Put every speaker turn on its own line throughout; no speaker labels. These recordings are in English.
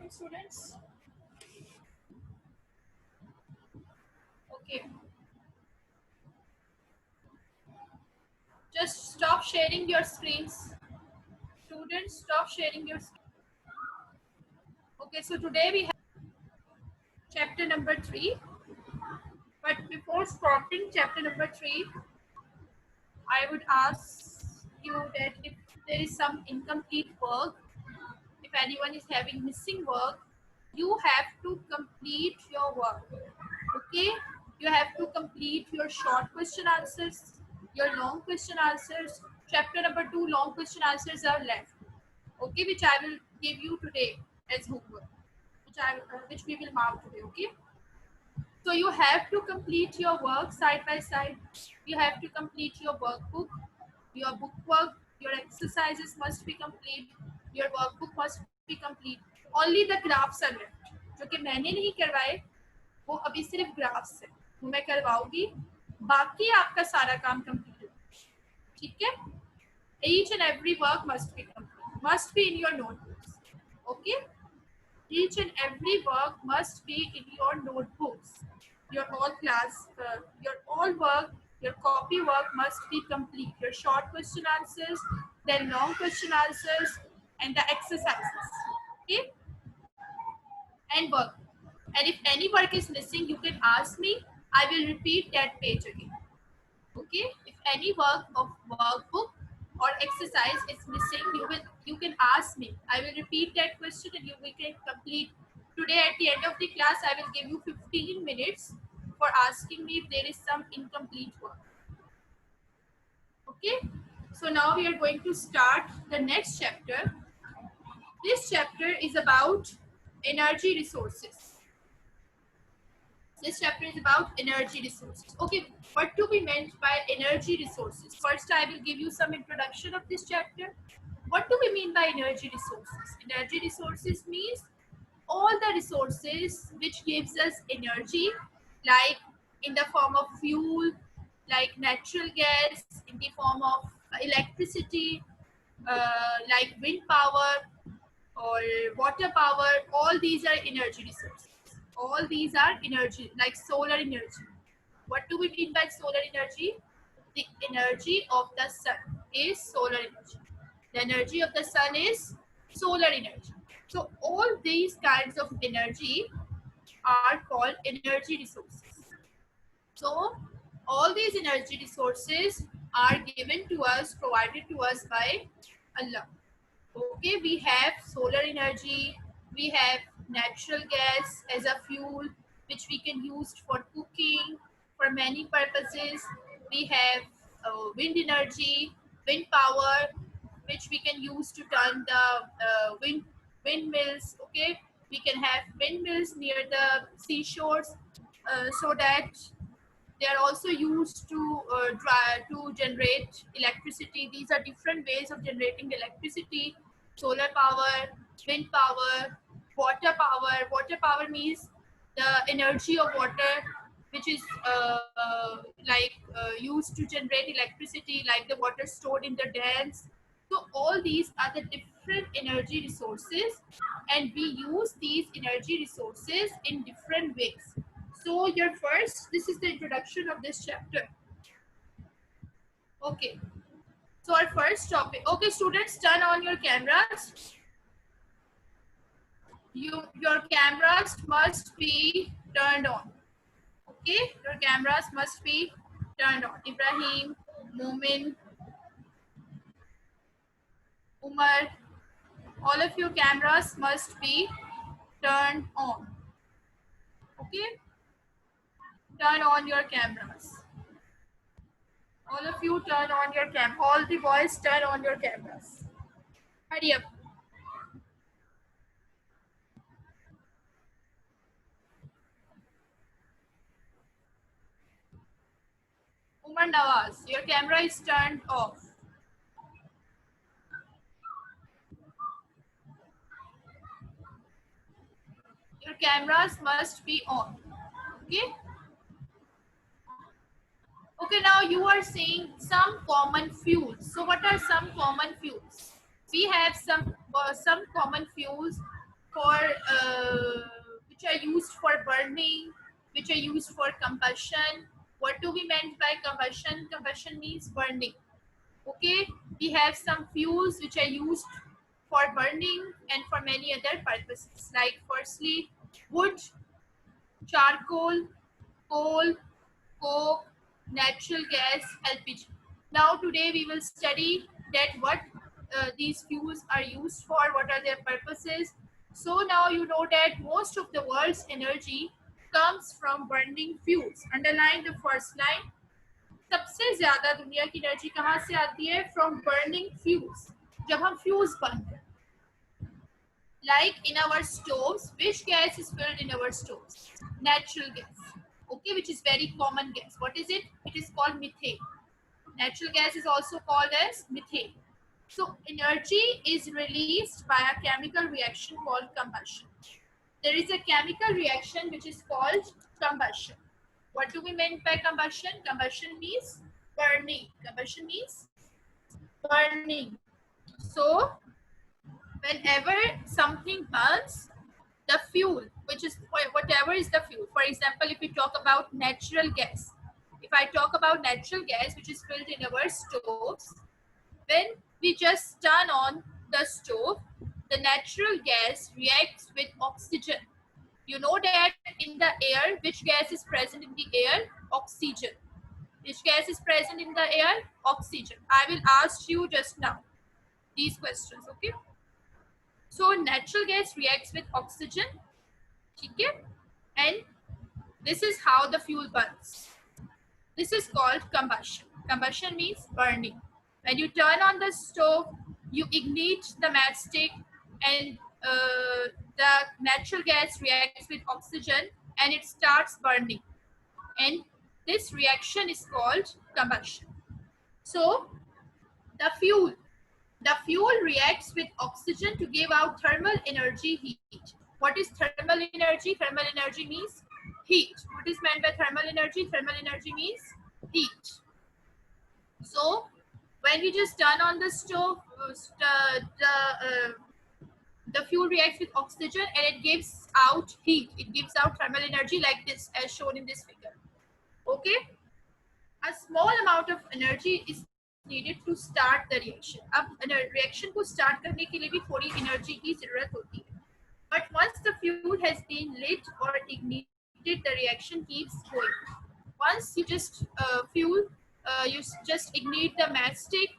morning, students. Okay, just stop sharing your screens. Students, stop sharing your screen. Okay, so today we have chapter number 3. But before starting chapter number 3, I would ask you that if there is some incomplete work, if anyone is having missing work, you have to complete your work. Okay, you have to complete your short question answers, your long question answers. Chapter number 2 long question answers are left. Okay, which I will give you today as homework, which we will mark today. Okay, so you have to complete your work side by side. You have to complete your workbook, your book work, your exercises must be complete, your workbook must be complete. Only the graphs are left, जो कि मैंने नहीं करवाए, वो अभी सिर्फ graphs है, वो मैं करवाऊंगी. बाकी आपका सारा काम कंप्लीट है. ठीक है? Each and every work must be complete, must be in your notebooks. Okay? Each and every work must be in your notebooks. Your all class, your all work, your copy work must be complete. Your short question answers, then long question answers, and the exercises. Okay? And work. And if any work is missing, you can ask me. I will repeat that page again. Okay? If any work of workbook or exercise is missing, you can ask me. I will repeat that question and you can complete. Today at the end of the class, I will give you 15 minutes for asking me if there is some incomplete work. Okay? So now we are going to start the next chapter. This chapter is about energy resources. This chapter is about energy resources. Okay, what do we mean by energy resources? First, I will give you some introduction of this chapter. What do we mean by energy resources? Energy resources means all the resources which gives us energy, like in the form of fuel, like natural gas, in the form of electricity, like wind power or water power. All these are energy resources. All these are energy, like solar energy. What do we mean by solar energy? The energy of the sun is solar energy. The energy of the sun is solar energy. So all these kinds of energy are called energy resources. So all these energy resources are given to us, provided to us by Allah. Okay, we have solar energy, we have natural gas as a fuel which we can use for cooking, for many purposes. We have wind energy, wind power, which we can use to turn the windmills. Okay, we can have windmills near the seashores, so that they are also used to generate electricity. These are different ways of generating electricity: solar power, wind power, water power. Water power means the energy of water, which is used to generate electricity, like the water stored in the dams. So all these are the different energy resources, and we use these energy resources in different ways. So this is the introduction of this chapter. Okay. So our first topic. Okay, students, turn on your cameras. Your cameras must be turned on. Okay, your cameras must be turned on. Ibrahim, Momin, Umar, all of your cameras must be turned on. Okay, turn on your cameras. All of you turn on your all the boys turn on your cameras. Hurry up. Umar Nawaz, your camera is turned off. Your cameras must be on. Okay. Okay, now you are saying some common fuels. So what are some common fuels? We have some common fuels which are used for burning, which are used for combustion. What do we mean by combustion? Combustion means burning. Okay, we have some fuels which are used for burning and for many other purposes, like firstly wood, charcoal, coal, coke, natural gas, LPG. Now today we will study that what these fuels are used for, what are their purposes. So now you know that most of the world's energy comes from burning fuels. Underline the first line. सबसे ज्यादा दुनिया की energy कहाँ से आती है? From burning fuels. जब हम फ्यूल्स बर्न करते हैं. Like in our stoves, which gas is filled in our stoves? Natural gas. Okay, which is very common gas. What is it? It is called methane. Natural gas is also called as methane. So energy is released by a chemical reaction called combustion. There is a chemical reaction which is called combustion. What do we mean by combustion? Combustion means burning. Combustion means burning. So whenever something burns, the fuel, which is whatever is the fuel. For example, if we talk about natural gas, if I talk about natural gas, which is filled in our stoves, when we just turn on the stove, the natural gas reacts with oxygen. You know that in the air, which gas is present in the air? Oxygen. Which gas is present in the air? Oxygen. I will ask you just now these questions, okay? So natural gas reacts with oxygen, okay? And this is how the fuel burns. This is called combustion. Combustion means burning. When you turn on the stove, you ignite the matchstick and the natural gas reacts with oxygen and it starts burning. And this reaction is called combustion. So the fuel reacts with oxygen to give out thermal energy heat. What is thermal energy? Thermal energy means heat. What is meant by thermal energy? Thermal energy means heat. So when we just turn on the stove, the fuel reacts with oxygen and it gives out heat. It gives out thermal energy like this, as shown in this figure. Okay, a small amount of energy is needed to start the reaction. अब reaction को start करने के लिए भी थोड़ी energy की जरूरत होती है. But once the fuel has been lit or ignited, the reaction keeps going. Once you just you just ignite the matchstick,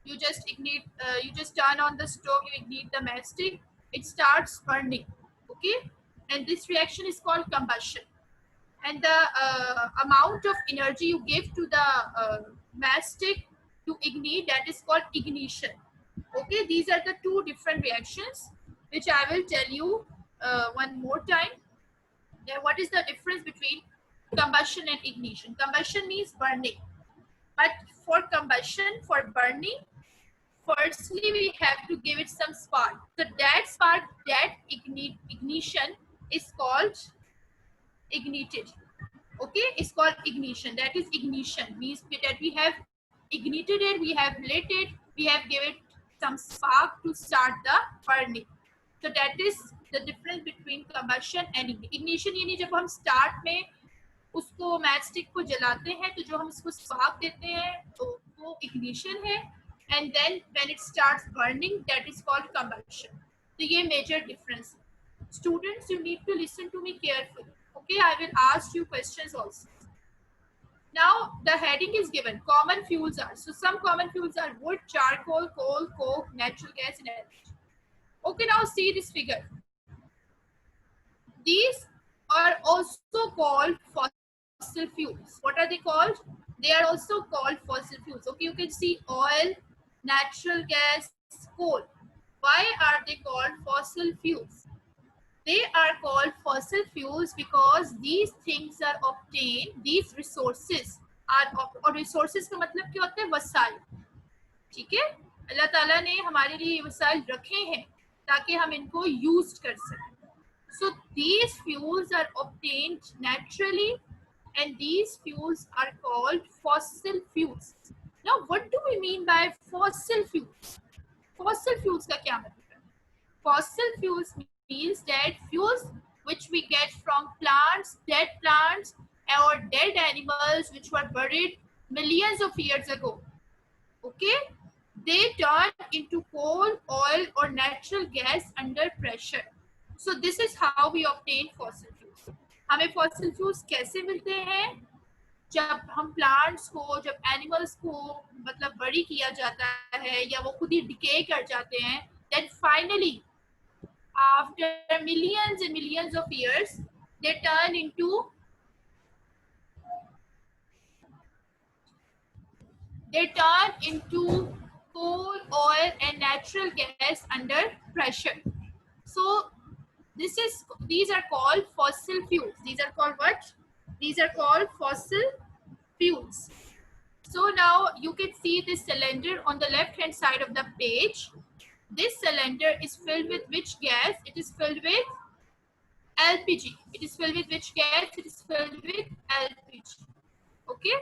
you just turn on the stove, you ignite the matchstick, it starts burning. Okay, and this reaction is called combustion. And the amount of energy you give to the matchstick to ignite, that is called ignition. Okay, these are the two different reactions which I will tell you one more time. What is the difference between combustion and ignition? Combustion means burning, but for combustion, for burning, firstly we have to give it some spark. So that spark, that ignition is called ignited. Okay, it's called ignition. That is ignition, means that we have ignited it, we have lit it, we have given it some spark to start the burning. So that is the difference between combustion and ignition. यानी जब हम start में उसको matchstick को जलाते हैं, तो जो हम इसको spark देते हैं तो वो ignition है, and then when it starts burning, that is called combustion. तो ये major difference. Students, you need to listen to me carefully. Okay, I will ask you questions also. Now the heading is given. Common fuels are. So some common fuels are wood, charcoal, coal, coke, natural gas, and LPG. Okay, now see this figure. These are also called fossil fuels. What are they called? They are also called fossil fuels. Okay, you can see oil, natural gas, coal. Why are they called fossil fuels? They are called fossil fuels because these things are obtained, these resources are, और resources का मतलब क्या होता है? वसाइल. ठीक है, अल्लाह ताला ने हमारे लिए वसाइल रखे हैं ताकि हम इनको यूज कर सकें. So these fuels are obtained naturally and these fuels are called fossil fuels. Now what do we mean by fossil fuels? Fossil fuels का क्या मतलब है? Fossil fuels means that fuels which we get from plants, dead plants, or dead animals which were buried millions of years ago. Okay, they turn into coal, oil, or natural gas under pressure. So this is how we obtain fossil fuels. हमें fossil fuels कैसे मिलते हैं? जब हम plants को, जब animals को मतलब बड़ी किया जाता है या वो खुद ही डिके कर जाते हैं, then finally after millions and millions of years they turn into coal, oil, and natural gas under pressure. So these are called fossil fuels. These are called what? These are called fossil fuels. So now you can see this cylinder on the left hand side of the page. This cylinder is filled with which gas? It is filled with LPG. It is filled with which gas? It is filled with LPG. Okay.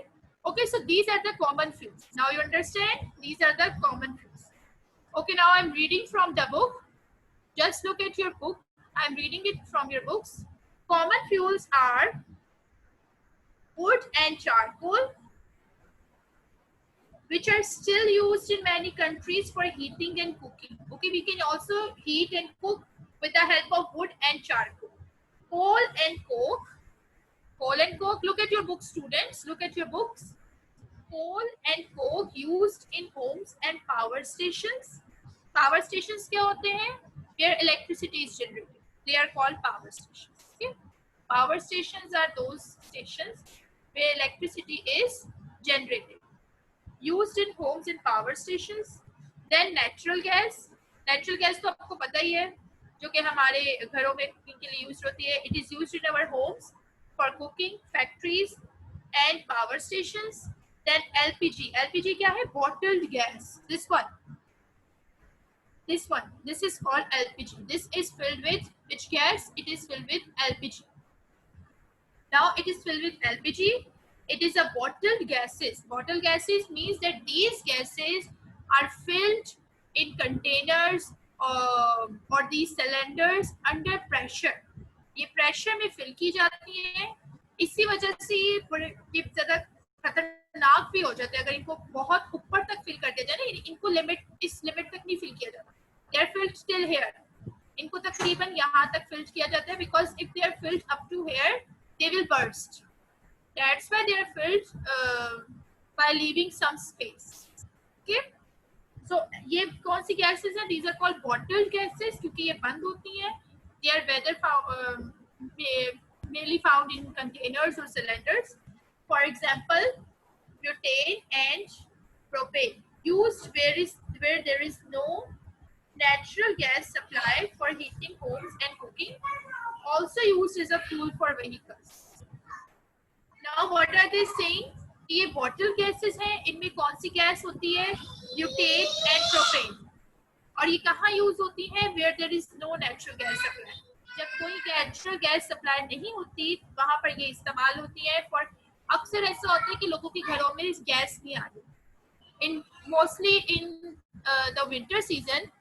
Okay, so these are the common fuels. Now you understand? These are the common fuels. Okay, now I'm reading from the book. Just look at your book. I'm reading it from your books. Common fuels are wood and charcoal, which are still used in many countries for heating and cooking. Okay, we can also heat and cook with the help of wood and charcoal. Coal and coke. Coal and coke. Look at your book, students. Look at your books. Coal and coke used in homes and power stations. Power stations क्या होते हैं? Where electricity is generated. They are called power stations. Okay? Power stations are those stations where electricity is generated. Used in homes and power stations. Then natural gas. Natural gas तो आपको पता ही है, जो कि हमारे घरों में cooking के लिए यूज होती है. It is used in our homes for cooking, factories and power stations. Then LPG. LPG क्या है? Bottled gas. This one. This is called LPG. This is filled with which gas? It is filled with LPG. Now it is filled with LPG. It is a bottled gases. Bottled gases means that these gases are filled in containers or these cylinders under pressure. ये pressure में fill की जाती है. इसी वजह से ये ज़्यादा खतरनाक भी हो जाते हैं अगर इनको बहुत ऊपर तक fill कर दिया जाए ना. इनको इस लिमिट तक नहीं fill किया जाता. They are filled till here. इनको तकरीबन यहाँ तक fill किया जाता है because if they are filled up to here, they will burst. That's why they are filled by leaving some space. Okay. So ये कौन सी gases हैं? These are called bottled gases क्योंकि ये बंद होती हैं. They are mainly found in containers or cylinders. For example, butane and propane used where there is no natural gas supply for heating homes and cooking. Also used as a fuel for vehicles. Now what are they saying? ये bottle gases हैं. इनमें कौन सी gas होती है? Butane and propane. और ये कहाँ use होती है? Where there is no natural gas supply. जब कोई नेचुरल गैस सप्लाई नहीं होती वहां पर ये इस्तेमाल होती है. फॉर अक्सर ऐसा होता है कि लोगों के घरों में गैस नहीं आ रही. In mostly in the winter season,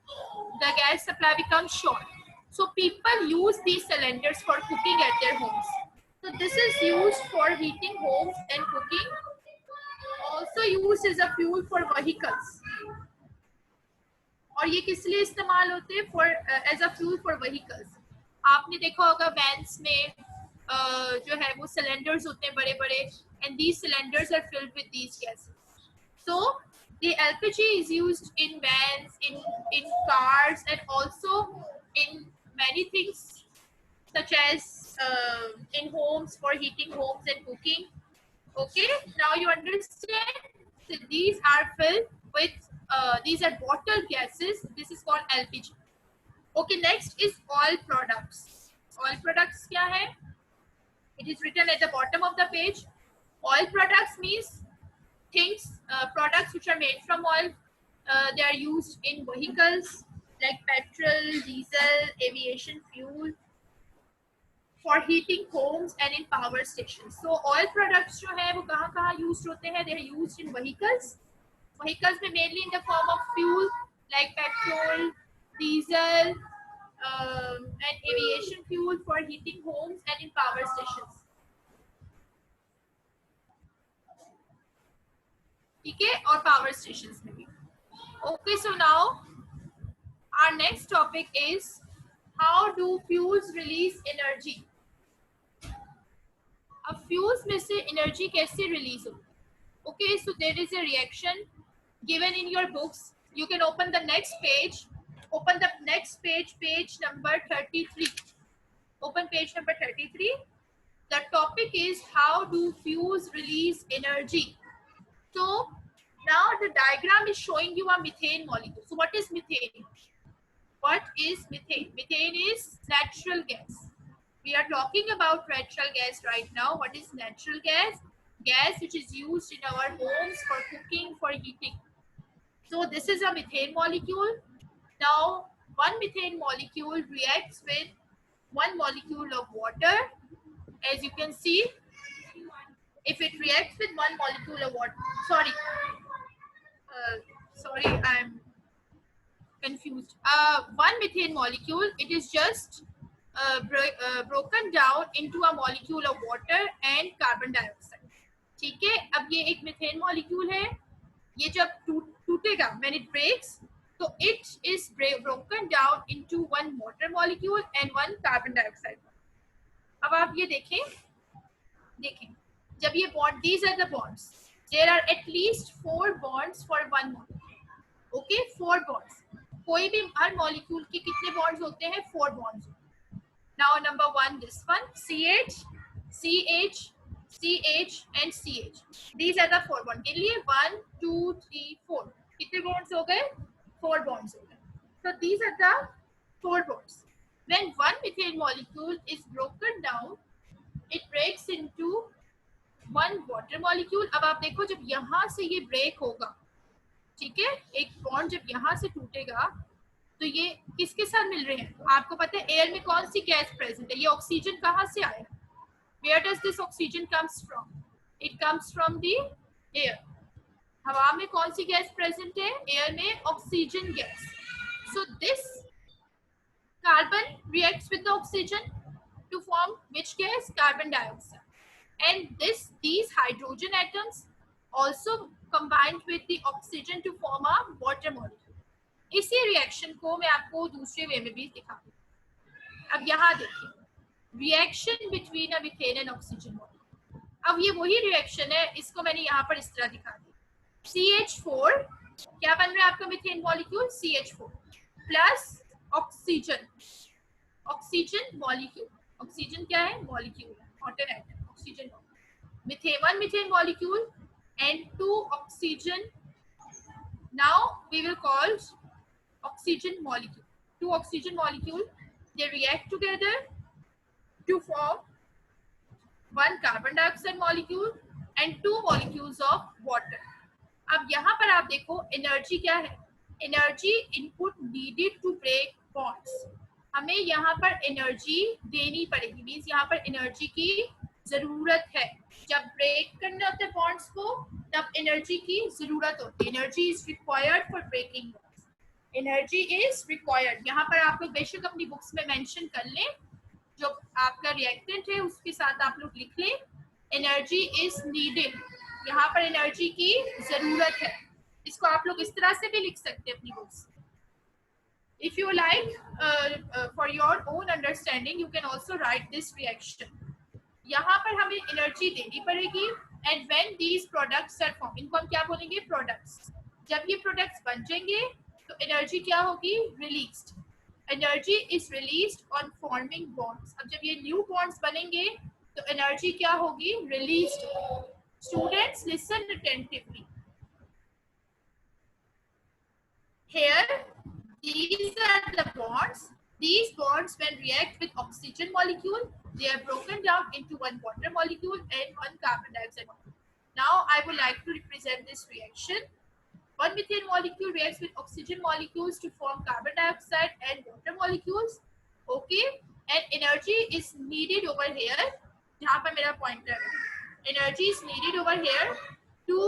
the gas supply becomes short. So people use these cylinders for cooking at their homes. So this is used for heating homes and cooking. Also used as a fuel for vehicles. और ये किस लिए इस्तेमाल होते हैं? For as a fuel for vehicles. आपने देखा होगा वैन्स में जो है वो cylinders होते हैं बड़े बड़े, and these cylinders are filled with these gases. So the LPG is used in vans, in cars, and also in many things such as in homes for heating homes and cooking. Okay, now you understand. So these are filled with these are bottled gases. This is called LPG. Okay, next is oil products. Oil products क्या है? It is written at the bottom of the page. Oil products means things, products which are made from oil. They are used in vehicles like petrol, diesel, aviation fuel, for heating homes and in power stations. So oil products जो है वो कहाँ used होते हैं? They are used in vehicles. Vehicles में mainly in the form of fuel like petrol, diesel, and aviation fuel for heating homes and in power stations. ठीक है, और पावर स्टेशंस में भी. Okay, so now our next topic is how do fuels release energy. अब fuels में से energy कैसे release होती है? Okay, so there is a reaction given in your books. You can open the next page. Open the next page, page number 33. Open page number 33. The topic is how do fuels release energy. So now the diagram is showing you a methane molecule. So what is methane? What is methane? Methane is natural gas. We are talking about natural gas right now. What is natural gas? Gas which is used in our homes for cooking, for heating. So this is a methane molecule. Now one methane molecule reacts with one molecule of water. As you can see, if it reacts with one molecule of water, sorry, I'm confused. One methane molecule, it is just broken down into a molecule of water and carbon dioxide. ठीक है, अब ये एक methane molecule है. ये जब टूटेगा, when it breaks, तो it is broken down into one water molecule and one carbon dioxide. अब आप ये देखें, जब ये bond, these are the bonds. There are at least 4 bonds for one molecule. Okay, 4 bonds. कोई भी हर मॉलिक्यूल के कितने बॉन्ड्स होते हैं? 4 bonds. Now number 1, this one, CH, CH, CH and CH. These are the 4 bonds. के लिए 1, 2, 3, 4. कितने bonds हो गए? 4 bonds हो गए. So these are the 4 bonds. When one methane molecule is broken down, it breaks into one water molecule. अब आप देखो, जब यहाँ से ये break होगा, ठीक है, एक बॉन्ड जब यहाँ से टूटेगा तो ये किसके साथ मिल रहे हैं? आपको पता है एयर में कौन सी गैस प्रेजेंट है? ये ऑक्सीजन कहाँ से आया? Where does this oxygen comes from? It comes from the air. हवा में कौन सी गैस प्रेजेंट है? एयर में oxygen gas. So this carbon reacts with the oxygen to form which gas? Carbon dioxide. And these hydrogen atoms also combined with the oxygen to form a water molecule. इसी reaction को मैं आपको दूसरे वे में भी दिखाऊंगी. अब यहाँ देखिए, reaction between a methane and oxygen molecule. अब ये वही रिएक्शन है, इसको मैंने यहाँ पर इस तरह दिखा दी. CH4, क्या बन रहा है आपका methane molecule? CH4 plus oxygen. Oxygen molecule. Oxygen क्या है? Molecule, not an atom. Oxygen molecule. One methane molecule and 2 oxygen. Now we will call oxygen molecule. 2 oxygen molecule, they react together to form one carbon dioxide molecule and 2 molecules of water. अब यहाँ पर आप देखो energy क्या है? Energy input needed to break bonds. हमें यहाँ पर एनर्जी देनी पड़ेगी, मीन्स यहाँ पर एनर्जी की जरूरत है. जब ब्रेक करना होता है बॉन्ड्स को, तब एनर्जी की जरूरत होती है. Energy is required for breaking bonds. Energy is required. यहाँ पर आप लोग बेशक अपनी बुक्स में मेंशन कर लें, जो आपका रिएक्टेंट है उसके साथ आप लोग लिख लें एनर्जी इज नीडेड. यहाँ पर एनर्जी की जरूरत है. इसको आप लोग इस तरह से भी लिख सकते हैं अपनी books. If you like, for your own understanding, you can also write this reaction. यहाँ पर हमें एनर्जी देनी पड़ेगी. And when these products are form, इनको हम क्या बोलेंगे? प्रोडक्ट्स. जब ये प्रोडक्ट्स बन जाएंगे तो एनर्जी क्या होगी? Released. Energy is released on forming bonds. अब जब ये न्यू बॉन्ड्स बनेंगे तो एनर्जी क्या होगी? Released. Students listen attentively. Here these are the bonds. These bonds when react with oxygen molecule, they are broken down into one water molecule and one carbon dioxide molecule. Now I would like to represent this reaction. One methane molecule reacts with oxygen molecules to form carbon dioxide and water molecules. Okay, and energy is needed over here. यहाँ पर मेरा pointer है. Energy is needed over here to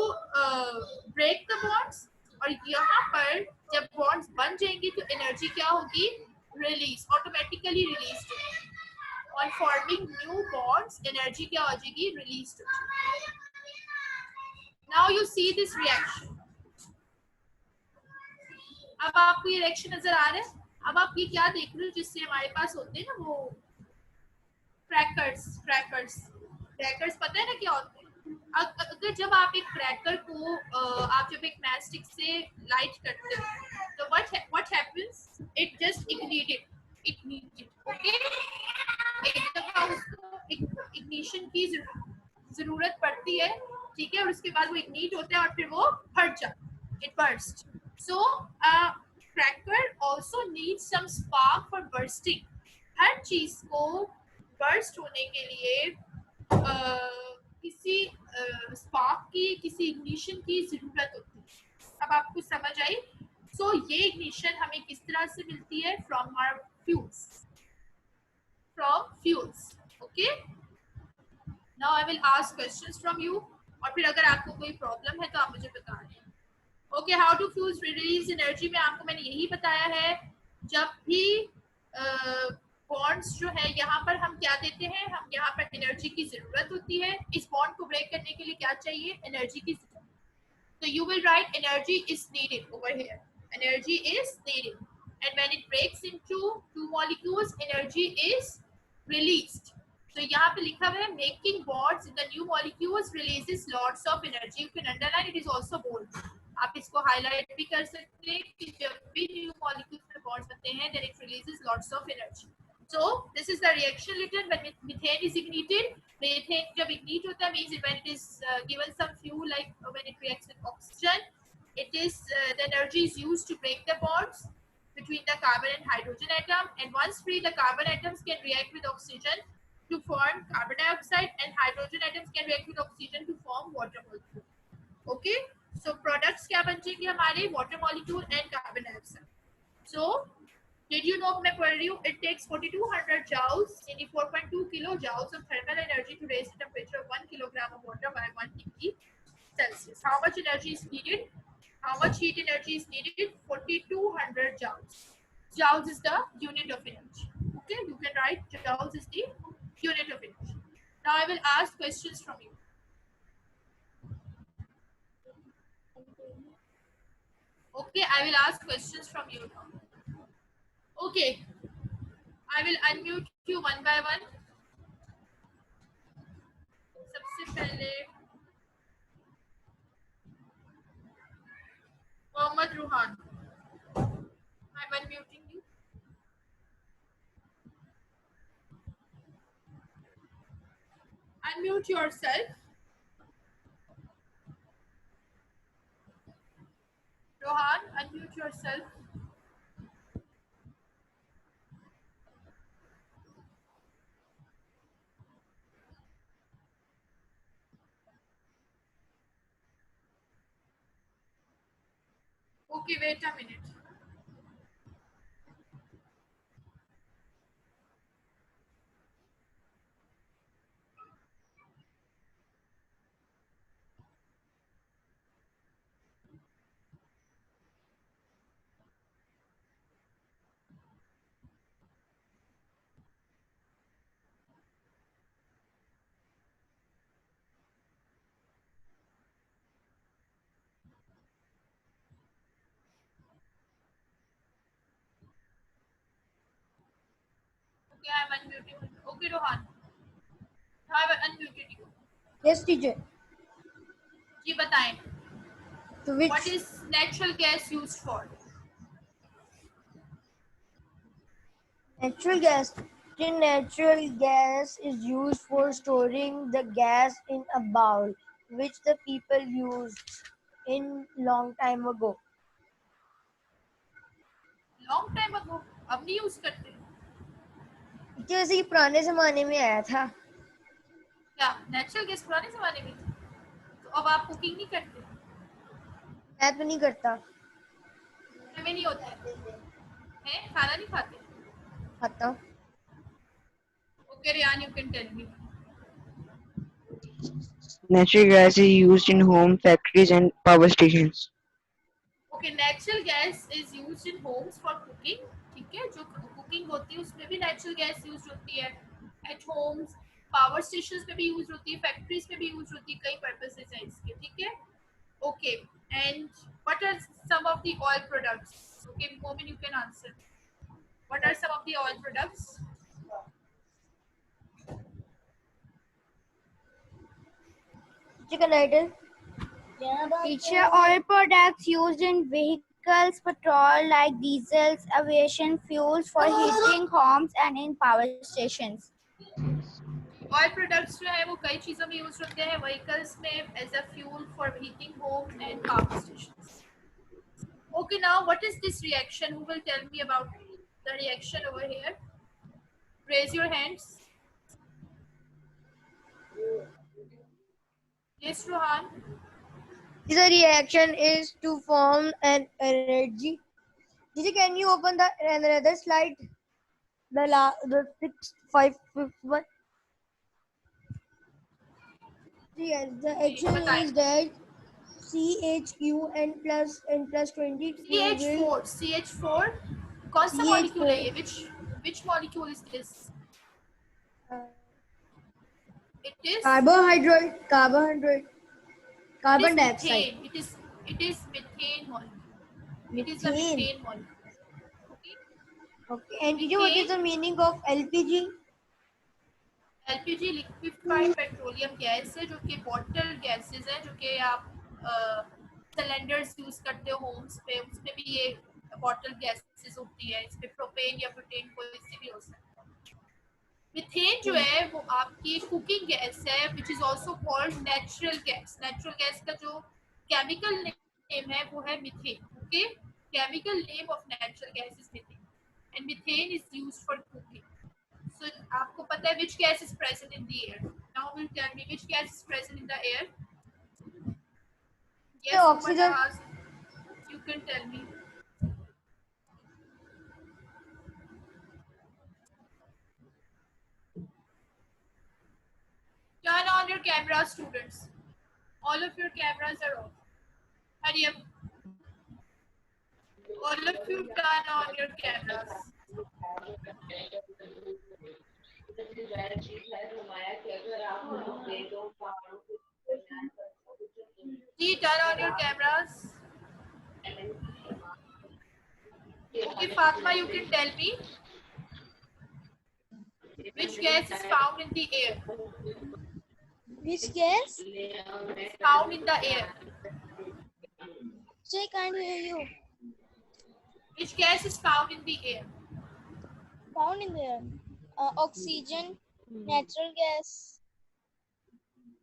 break the bonds. और यहाँ पर जब bonds बन जाएंगे तो energy क्या होगी? रिलीज, ऑटोमेटिकली रिलीज और फॉर्मिंग न्यू बॉन्ड्स, एनर्जी क्या हो जाएगी, रिलीज हो जाएगी। Now you see this reaction, अब आपको ये रिएक्शन नजर आ रहा है। अब आप ये क्या देख रहे हो, जिससे हमारे पास होते हैं ना वो क्रैकर्स, क्रैकर्स पता है ना क्या होते हैं। अगर जब आप एक क्रैकर को आप जब एक मैच स्टिक से लाइट करते हो तो what happens, it just ignited okay. एक दफा उसको इग्निशन की जरूरत पड़ती है, ठीक है, और उसके बाद वो इग्निट होता है और फिर वो फट जाता है, it burst. So cracker also needs some spark for bursting. हर चीज को बर्स्ट होने के लिए किसी स्पार्क की, किसी इग्निशन की जरूरत होती है। अब आपको समझ आई। सो ये इग्निशन हमें किस तरह से मिलती है, from our fuels, okay. Now I will ask questions from you, और फिर अगर आपको कोई प्रॉब्लम है तो आप मुझे बता दें। Okay, how to fuels release energy में आपको मैंने यही बताया है। जब भी बॉन्ड्स जो है यहाँ पर हम क्या देते हैं, हम यहाँ पर एनर्जी की जरूरत होती है। इस बॉन्ड को ब्रेक करने के लिए क्या चाहिए, एनर्जी की जरूरत। तो you will write energy is needed over here, energy is needed, and when it breaks into two molecules energy is released. तो यहाँ पे लिखा हुआ है making bonds in the new molecules releases lots of energy. You can underline, it is also bold. आप इसको highlight भी कर सकते हैं कि जब भी न्यू मॉलिक्यूल्स में बॉन्ड्स बनते हैं then it releases lots of energy. So this is the reaction written when methane is ignited. Methane जब ignite होता है means when it is given some fuel, like when it reacts with oxygen, it is the energy is used to break the bonds between the carbon and hydrogen atom, and once free the carbon atoms can react with oxygen to form carbon dioxide, and hydrogen atoms can react with oxygen to form water molecule. Okay, so products क्या बन जाएंगे हमारे, water molecule and carbon dioxide. So did you know, मैं पढ़ रही हूँ, it takes 4200 joules, यानी 4.2 kilojoules of thermal energy to raise the temperature of 1 kilogram of water by 1 degree Celsius. How much energy is needed? How much heat energy is needed? 4200 joules. Joules is the unit of energy. Okay, you can write joules is the unit of energy. Now I will ask questions from you. Okay, I will ask questions from you now. Okay, I will unmute you one by one. सबसे पहले Mohammad Ruhaan, I'm unmuting you. Unmute yourself. Rohan, unmute yourself. Okay, wait a minute. Okay, I'm unmuting. Okay, Rohan. Have I unmuted you?
Yes, teacher.
जी बताएं.
So which
What is natural gas used for?
natural gas? The natural gas is used for storing the gas in a bowl, which the people used in long time ago.
Long time ago. अब नहीं use करते.
जैसे कि पुराने जमाने में आया था.
क्या नेचुरल गैस पुराने जमाने में थी? तो अब आप कुकिंग नहीं करते?
मैं तो नहीं करता.
हमें नहीं होता है, खाना नहीं खाते?
खाता.
Okay, Ryan, you can tell me.
Natural gas is used in home, factories, and power stations.
Okay, natural gas is used in homes for cooking. ठीक है, जो हीटिंग होती है उसमें भी नेचुरल गैस यूज होती है, एट होम्स, पावर स्टेशन में भी यूज होती है, फैक्ट्रीज में भी यूज होती है, कई पर्पसेस हैं इसके, ठीक है। Okay, and what are some of the oil products? Okay Momin, you can answer, what are some of the oil products?
Chicken writer.
Teacher, oil products used in vehicles, petrol like diesels, aviation fuels for heating homes and in power stations.
Oil products जो है वो कई चीज़ों में use होते हैं, vehicles में as a fuel for heating home and power stations. Okay, now what is this reaction? Who will tell me about the reaction over here? Raise your hands. Yes Rohan.
The reaction is to form an energy. Didi, can you open the another slide? The fifth one. Yes, the action is that CHQ n plus 22 will
CH4 कौन सा molecule है ये? which molecule is this? It is
carbohydrate, carbon
it is
dioxide.
methane. It is methane molecule. It is a methane molecule. Okay.
Okay, and did you what is the meaning of LPG?
LPG liquefied petroleum gas है, जो कि bottle gases हैं, जो कि आप cylinders use करते हो Holmes पे, उसमें भी ये बॉटल गैसेस होती है। इसमें प्रोपेन या ब्यूटेन कोई सी भी हो सकता है। मीथेन जो है वो आपकी कुकिंग गैस है, which is also called natural gas. Natural gas का जो केमिकल नेम है वो है methane. Okay, chemical name of natural gas is methane and methane is used for cooking. So आपको पता है which gas is present in the air? Now will tell me which gas is present in the air? Yes,
oxygen.
You can tell me. Turn on your camera, students. All of your cameras are off. Hurry up. All of you turn on your cameras. Ji, turn on your cameras. Okay, Fatma, you can tell me which gas is found in the air?
Which gas?
Is found in the air.
I can't hear you.
Which gas is found in the air?
Found in there. Oxygen, natural gas.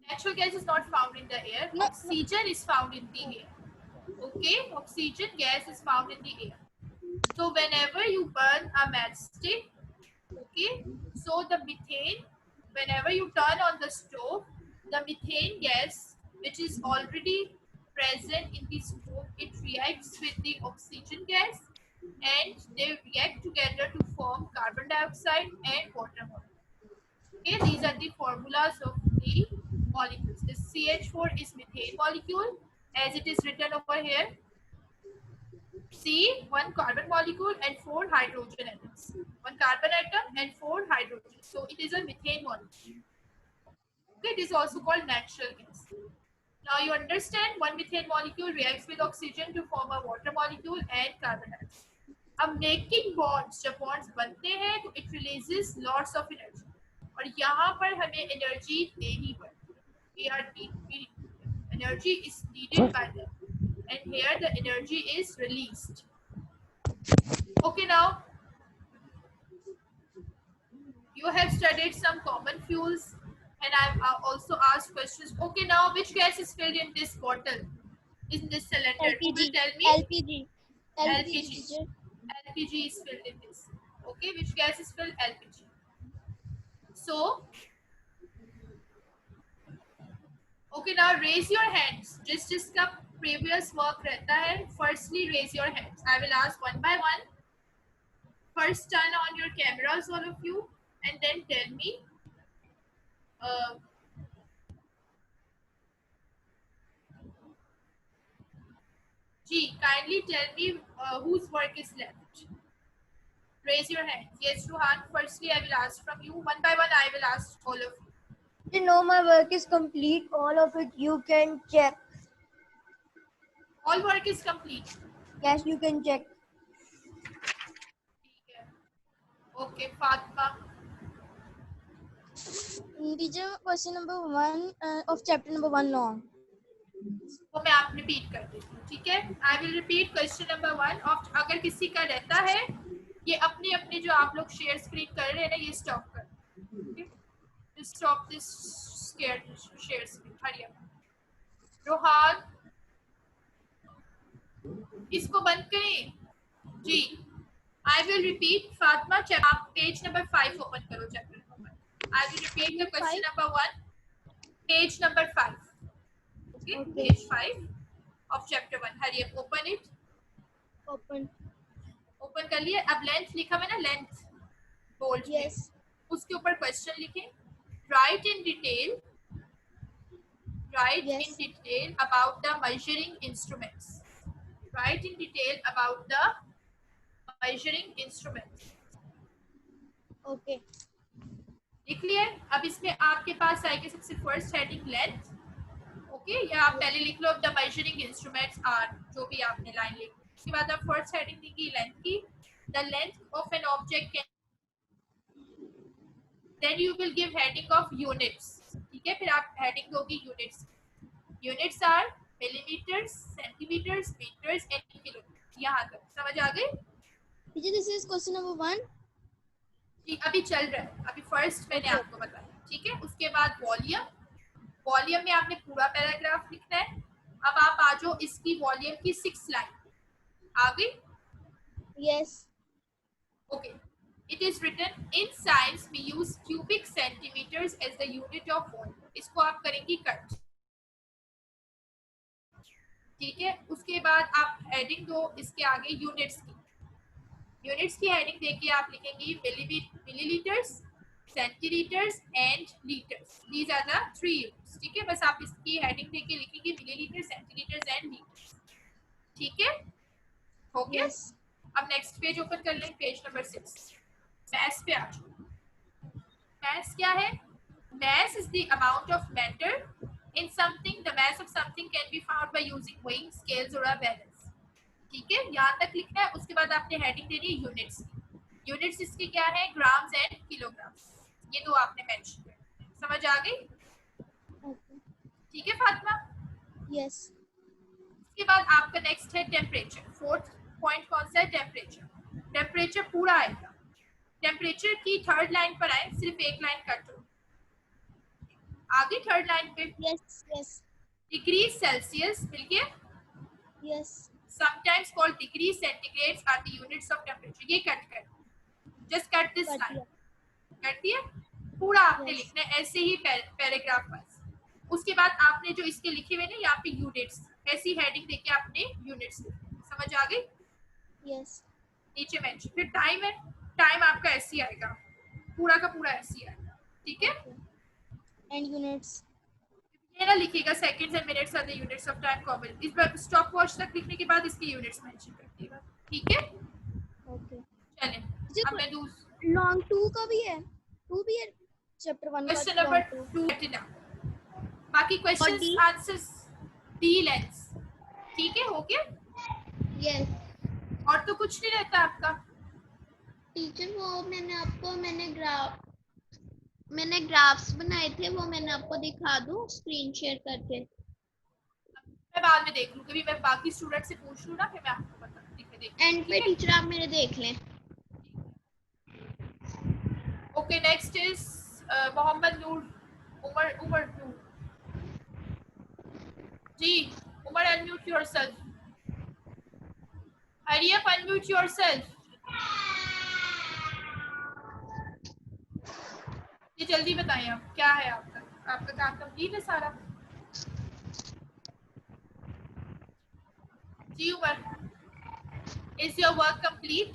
Natural gas is not found in the air.
No,
oxygen is found in the air. Okay, oxygen gas is found in the air. So whenever you burn a matchstick, okay, so the methane, whenever you turn on the stove, the methane gas, which is already present in the stove, it reacts with the oxygen gas and they react together to form carbon dioxide and water molecule. Okay, these are the formulas of the molecules. This CH4 is methane molecule, as it is written over here. C, one carbon molecule and 4 hydrogen atoms. One carbon atom and 4 hydrogen. So it is a methane molecule. Okay, it is also called natural gas. Now you understand, one methane molecule reacts with oxygen to form a water molecule and carbon dioxide. अब making bonds, जब bonds बनते हैं तो it releases lots of energy, और यहाँ पर हमें energy देनी पड़ती है। Energy is needed bye them and here the energy is released. Okay, now you have studied some common fuels and I've also asked questions. Okay, now which gas is filled in this bottle, in this cylinder? Who will tell me?
LPG.
LPG. LPG is filled in this. Okay, which gas is filled? LPG. So, okay, now raise your hands. जिसका previous work रहता है, firstly raise your hands. I will ask one by one. First, turn on your cameras, all of you, and then tell me. G, kindly tell me whose work is left. Raise your hand. Yes, Ruhan. Firstly, I will ask from you. One by one, I will ask all of you.
You know my work is complete. All of it you can check.
All work is complete.
Yes, you can check.
ठीक है. Okay, Fatma.
Teacher, question number 1 of chapter number 1 long.
वो मैं आप repeat कर देती हूँ. ठीक है. I will repeat question number 1 of अगर किसी का रहता है ये अपने अपने जो आप लोग शेयर स्क्रीन कर रहे हैं ना ये स्टॉप कर. Okay? Just stop this share screen. Hari up. Rohan इसको बंद करें जी. I will repeat. Fatma, आप पेज नंबर 5 ओपन करो chapter number 1. I will repeat the question number 1. Page number 5. Okay, page 5 of chapter 1. Hurry up, open it. Open कर लिए. अब length लिखा हुआ है ना, लेंथ बोल्ड
Yes.
उसके ऊपर क्वेश्चन लिखें. Write in detail
Yes.
in detail about the measuring instruments. Write in detail about the measuring instruments.
Okay.
लिख लिए. अब इसमें आपके पास आएगी सबसे फर्स्ट हेडिंग लेंथ. ओके, या आप पहले लिख लो द मेजरिंग इंस्ट्रूमेंट्स आर, जो भी आपने लाइन लिखी. उसके बाद आप फर्स्ट हेडिंग लिखी लेंथ की. The length of an object can, then you will give heading of units. ठीक है, फिर आप हेडिंग दोगी units. Units are millimetres, centimetres, metres and kilometre. यहाँ तक समझ आ गई
Teacher, this is question number 1.
जी. अभी चल रहा है, अभी फर्स्ट मैंने आपको बताया. ठीक है, उसके बाद वॉल्यूम. वॉल्यूम में आपने पूरा पैराग्राफ लिखना है. अब आप आ जाओ इसकी वॉल्यूम की 6 लाइन. आ गई.
Yes.
Okay. It is written in science we use cubic centimeters as the unit of volume. इसको आप करेंगी कट. ठीक है, उसके बाद आप हेडिंग दो इसके आगे यूनिट्स की. यूनिट्स की हेडिंग देके आप लिखेंगी millilitres, centilitres and litres. These are the 3 units. ठीक है, बस आप इसकी हेडिंग देके लिखेंगे मिलीलीटर, सेंटीलीटर्स एंड लीटर्स. ठीक है, हो गया.
Yes.
अब नेक्स्ट पेज ओपन कर लें. Page number 6. मैथ्स पे आ जाओ. मैथ्स क्या है? Mass is the amount of matter in something. The mass of something can be found by using weighing scales or a balance. ठीक है, यहाँ तक लिखना है. उसके बाद आपने हेडिंग देनी है यूनिट्स की. यूनिट्स इसके क्या है? Grams and kilograms. ये दो आपने मेंशन करना है. समझ आ गई?
Okay.
ठीक है फातिमा.
Yes.
उसके बाद आपका नेक्स्ट है टेम्परेचर. फोर्थ पॉइंट कौन सा है? टेम्परेचर. टेम्परेचर पूरा आएगा. टेम्परेचर की थर्ड लाइन पर आए, सिर्फ एक लाइन कट हो. आगे थर्ड लाइन पे
Yes. Yes.
डिग्री सेल्सियस मिल गया.
Yes.
sometimes called degree centigrades are the units of temperature. ये कट कर. just cut this
Cut
line.
दिया.
कर दिया. पूरा आपने
Yes.
लिखना है ऐसे ही पैराग्राफ वाइज. उसके बाद आपने जो इसके लिखे हुए ना यहाँ पे यूनिट्स, ऐसी हेडिंग देके आपने यूनिट्स लिखना. समझ आ गई?
Yes.
नीचे मेंशन. फिर टाइम है. टाइम आपका ऐसे ही आएगा, पूरा का पूरा ऐसे ही आएगा. ठीक है,
And units.
ये ना लिखिएगा seconds and minutes are the units of time common. इस बार स्टॉप वॉच तक लिखने के बाद इसके यूनिट्स मेंशन कर दिएगा. ठीक है,
Okay.
चलें.
जी,
अब मैं दूसरा
Long 2 का भी है. 2 भी है. Chapter 1 का.
Question number
long 2.
2 ना. बाकी questions
D?
Answers D lens. ठीक है, हो गया.
Yes.
और तो कुछ नहीं रहता आपका.
टीचर वो मैंने ग्राफ्स बनाए थे, वो मैंने आपको दिखा दूं स्क्रीन शेयर करके.
मैं बाद में देख लूं, कभी मैं बाकी स्टूडेंट से पूछ लूं ना, फिर मैं आपको बता देख.
एंड पे टीचर आप मेरे देख लें.
Okay, next is Mohammad Noor. Umar Noor ji. Umar, unmute yourself. Hurry up, unmute yourself. ये जल्दी बताएं आप, क्या है आपका काम कंप्लीट है सारा? जी Umar, is your work complete?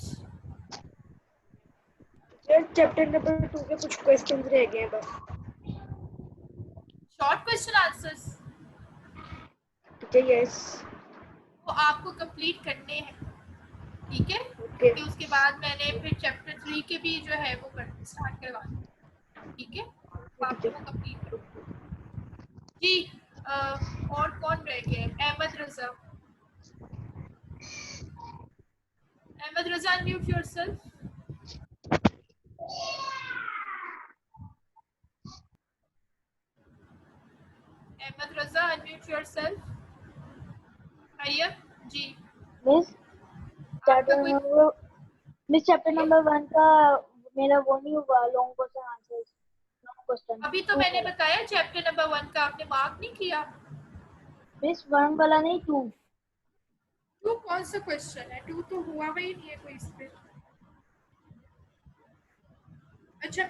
Chapter number 2 के कुछ क्वेश्चंस रह गए हैं बस.
शॉर्ट क्वेश्चन आंसर्स
ठीक है. यस.
वो आपको कंप्लीट करने हैं. ठीक है, कि उसके बाद मैंने फिर चैप्टर 3 के भी जो है वो स्टार्ट करवा दिया। ठीक है, तो आप वो कंप्लीट करो जी। और कौन रह गया? अहमद रजा। अहमद रजा, अनम्यूट योरसेल्फ। अहमद रजा, अनम्यूट योरसेल्फ। मरियम जी,
मिस
आपका
चैप्टर
कोई
नंबर चैप्टर नंबर 1 का मेरा वो नहीं हुआ, long question answers, long question
अभी तो मैंने बताया चैप्टर नंबर 1 का आपने मार्क नहीं किया।
मिस 1 वाला नहीं 2।
2 कौन सा क्वेश्चन है? 2 तो हुआ ही नहीं है कोई इस पे। अच्छा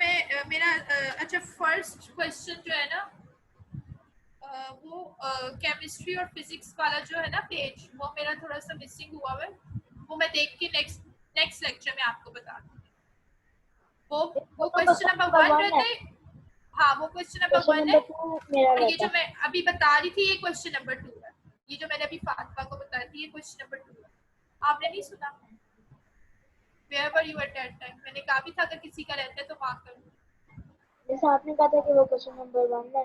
मेरा अच्छा फर्स्ट क्वेश्चन जो है ना वो केमिस्ट्री और फिजिक्स वाला जो है ना पेज, वो मेरा थोड़ा सा मिसिंग हुआ है। वो मैं देख के नेक्स्ट लेक्चर में आपको बता दूंगी। वो क्वेश्चन नंबर 1 रहते। हाँ, वो क्वेश्चन नंबर 1 है।
2 मेरा
और ये
रहता
जो मैं अभी बता रही थी ये क्वेश्चन नंबर 2 है। ये जो मैंने अभी फातिमा को बताई थी ये क्वेश्चन नंबर 2 है। आपने नहीं सुना? Where were you at that time? मैंने कहा भी था अगर किसी का रहता है तो मार्क कर लो।
जैसे आपने कहा था कि वो क्वेश्चन नंबर 1 है।